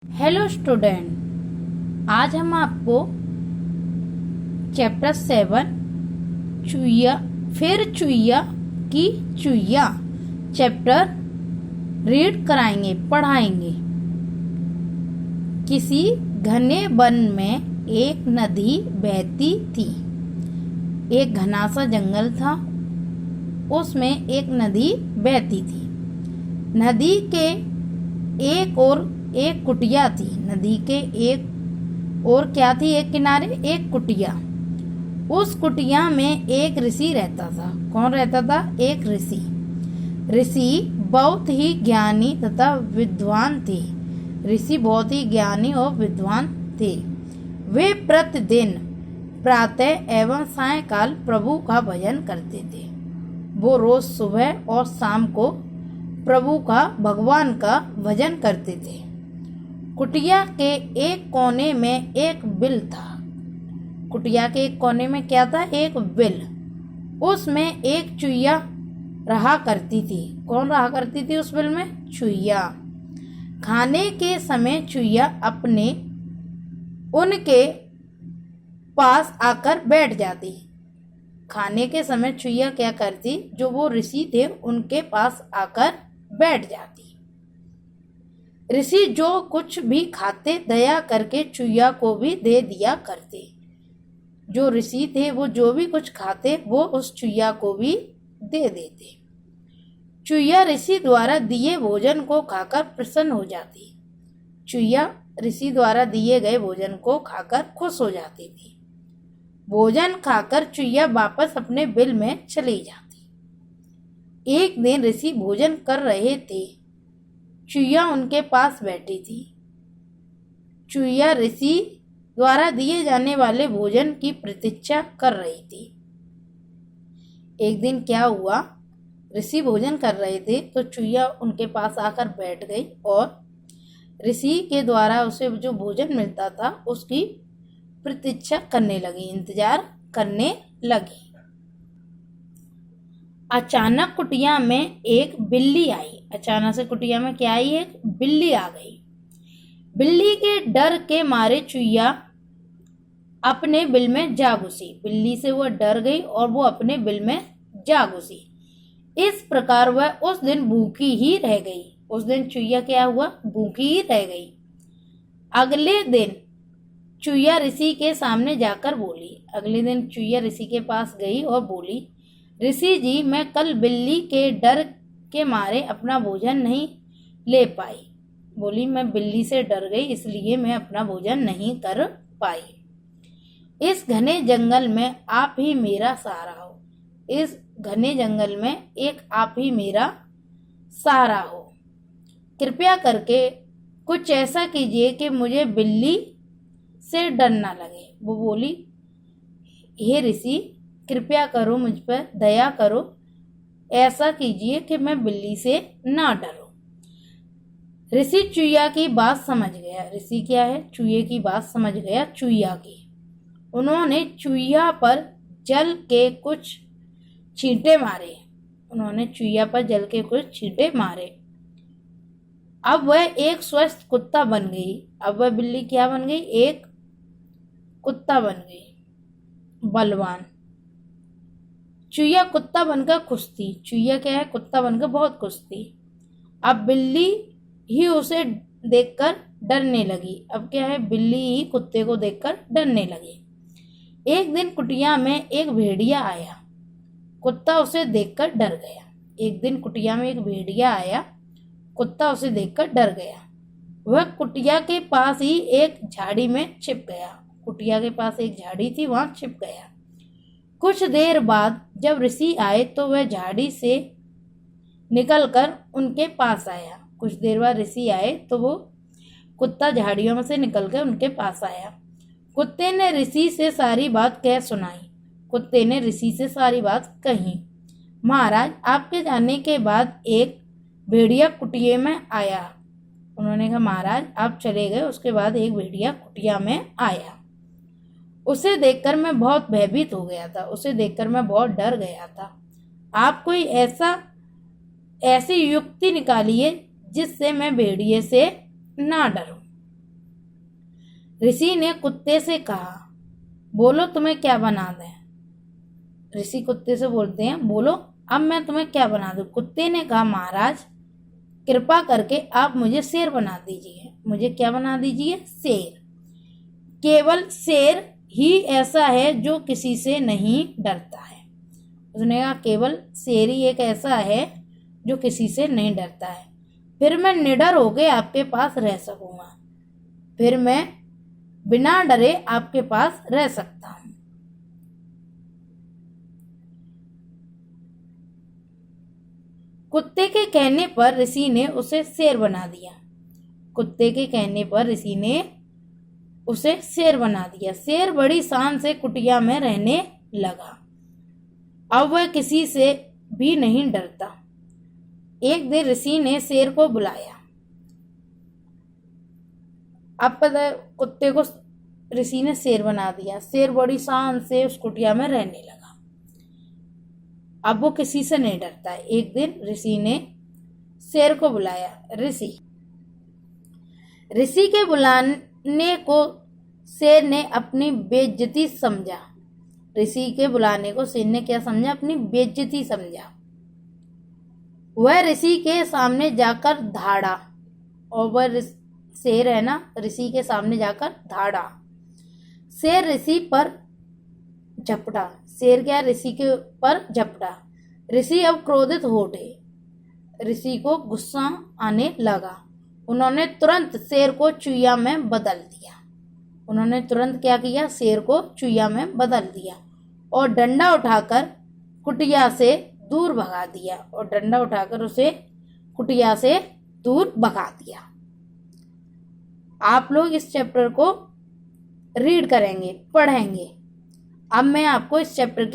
Hello student, आज हम आपको चैप्टर 7 चुईया चुईया की चुईया चैप्टर रीड कराएंगे, पढ़ाएंगे। किसी घने वन में एक नदी बहती थी। एक घना सा जंगल था, उसमें एक नदी बहती थी। नदी के एक और एक कुटिया थी। नदी के एक और क्या थी? एक किनारे एक कुटिया। उस कुटिया में एक ऋषि रहता था। कौन रहता था? एक ऋषि। ऋषि बहुत ही ज्ञानी तथा विद्वान थे। ऋषि बहुत ही ज्ञानी और विद्वान थे। वे प्रतिदिन प्रातः एवं सायंकाल प्रभु का भजन करते थे। वो रोज सुबह और शाम को प्रभु का, भगवान का भजन करते थे। कुटिया के एक कोने में एक बिल था। कुटिया के एक कोने में क्या था? एक बिल। उसमें एक चुईया रहा करती थी। कौन रहा करती थी उस बिल में? चुईया। खाने के समय चुईया उनके पास आकर बैठ जाती। खाने के समय चुईया क्या करती? जो वो ऋषि थे उनके पास आकर बैठ जाती। ऋषि जो कुछ भी खाते दया करके चुईया को भी दे दिया करते। जो ऋषि थे वो जो भी कुछ खाते वो उस चुईया को भी दे देते। चुईया ऋषि द्वारा दिए भोजन को खाकर प्रसन्न हो जाती। चुईया ऋषि द्वारा दिए गए भोजन को खाकर खुश हो जाती थी। भोजन खाकर चुईया वापस अपने बिल में चली जाती। एक दिन ऋषि भोजन कर रहे थे। चुईया उनके पास बैठी थी। चुईया ऋषि द्वारा दिए जाने वाले भोजन की प्रतीक्षा कर रही थी। एक दिन क्या हुआ? ऋषि भोजन कर रहे थे तो चुईया उनके पास आकर बैठ गई और ऋषि के द्वारा उसे जो भोजन मिलता था उसकी प्रतीक्षा करने लगी, इंतजार करने लगी। अचानक कुटिया में एक बिल्ली आई। अचानक से कुटिया में क्या आई? एक बिल्ली आ गई। बिल्ली के डर के मारे चुईया अपने बिल में जा घुसी। बिल्ली से वह डर गई और वो अपने बिल में जा घुसी। इस प्रकार वह उस दिन भूखी ही रह गई। उस दिन चुईया क्या हुआ? भूखी ही रह गई। अगले दिन चुईया ऋषि के सामने जाकर बोली। अगले दिन चुईया ऋषि के पास गई और बोली, ऋषि जी, मैं कल बिल्ली के डर के मारे अपना भोजन नहीं ले पाई। बोली, मैं बिल्ली से डर गई इसलिए मैं अपना भोजन नहीं कर पाई। इस घने जंगल में आप ही मेरा सहारा हो। इस घने जंगल में एक आप ही मेरा सहारा हो। कृपया करके कुछ ऐसा कीजिए कि मुझे बिल्ली से डर ना लगे। वो बोली, हे ऋषि, कृपया करो, मुझ पर दया करो, ऐसा कीजिए कि मैं बिल्ली से ना डरूं। ऋषि चुईया की बात समझ गया। ऋषि क्या है? चुईये की बात समझ गया, चुईया की। उन्होंने चुईया पर जल के कुछ छींटे मारे। उन्होंने चुईया पर जल के कुछ छींटे मारे। अब वह एक स्वस्थ कुत्ता बन गई। अब वह बिल्ली क्या बन गई? एक कुत्ता बन गई, बलवान। चुईया कुत्ता बनकर खुश थी। चुईया क्या है? कुत्ता बनकर बहुत खुश थी। अब बिल्ली ही उसे देखकर डरने लगी। अब क्या है? बिल्ली ही कुत्ते को देखकर डरने लगी। एक दिन कुटिया में एक भेड़िया आया। कुत्ता उसे देखकर डर गया। एक दिन कुटिया में एक भेड़िया आया। कुत्ता उसे देखकर डर गया। वह कुटिया के पास ही एक झाड़ी में छिप गया। कुटिया के पास एक झाड़ी थी, वहां छिप गया। कुछ देर बाद जब ऋषि आए तो वह झाड़ी से निकलकर उनके पास आया। कुछ देर बाद ऋषि आए तो वो कुत्ता झाड़ियों में से निकलकर उनके पास आया। कुत्ते ने ऋषि से सारी बात कह सुनाई। कुत्ते ने ऋषि से सारी बात कही। महाराज, आपके जाने के बाद एक भेड़िया कुटिया में आया। उन्होंने कहा, महाराज आप चले गए, उसके बाद एक भेड़िया कुटिया में आया। उसे देखकर मैं बहुत भयभीत हो गया था। उसे देखकर मैं बहुत डर गया था। आप कोई ऐसी युक्ति निकालिए जिससे मैं भेड़िए से ना डरूं। ऋषि ने कुत्ते से कहा, बोलो तुम्हें क्या बना दें। ऋषि कुत्ते से बोलते हैं, बोलो अब मैं तुम्हें क्या बना दूं। कुत्ते ने कहा, महाराज कृपा करके आप मुझे शेर बना दीजिए। मुझे क्या बना दीजिए? शेर। केवल शेर ही ऐसा है जो किसी से नहीं डरता है। उसने कहा केवल शेर ही एक ऐसा है जो किसी से नहीं डरता है। फिर मैं निडर होके आपके पास रह सकूंगा, फिर मैं बिना डरे आपके पास रह सकता हूं। कुत्ते के कहने पर ऋषि ने उसे शेर बना दिया। कुत्ते के कहने पर ऋषि ने उसे शेर बना दिया। शेर बड़ी शान से कुटिया में रहने लगा। अब वह किसी से भी नहीं डरता। एक दिन ऋषि ने शेर को बुलाया। अब पता है, कुत्ते को ऋषि ने शेर बना दिया। शेर बड़ी शान से उस कुटिया में रहने लगा। अब वो किसी से नहीं डरता है। एक दिन ऋषि ने शेर को बुलाया। ऋषि के बुलाने को शेर ने अपनी बेइज्जती समझा। ऋषि के बुलाने को शेर ने क्या समझा? अपनी बेइज्जती समझा। वह ऋषि के सामने जाकर धाड़ा, और वह शेर है ना, ऋषि के सामने जाकर धाड़ा। शेर ऋषि पर झपटा। शेर क्या? ऋषि के ऊपर झपटा। ऋषि अब क्रोधित हो उठे। ऋषि को गुस्सा आने लगा। उन्होंने तुरंत शेर को चुहिया में बदल दिया। उन्होंने तुरंत क्या किया? शेर को चुहिया में बदल दिया और डंडा उठाकर कुटिया से दूर भगा दिया। और डंडा उठाकर उसे कुटिया से दूर भगा दिया। आप लोग इस चैप्टर को रीड करेंगे, पढ़ेंगे। अब मैं आपको इस चैप्टर की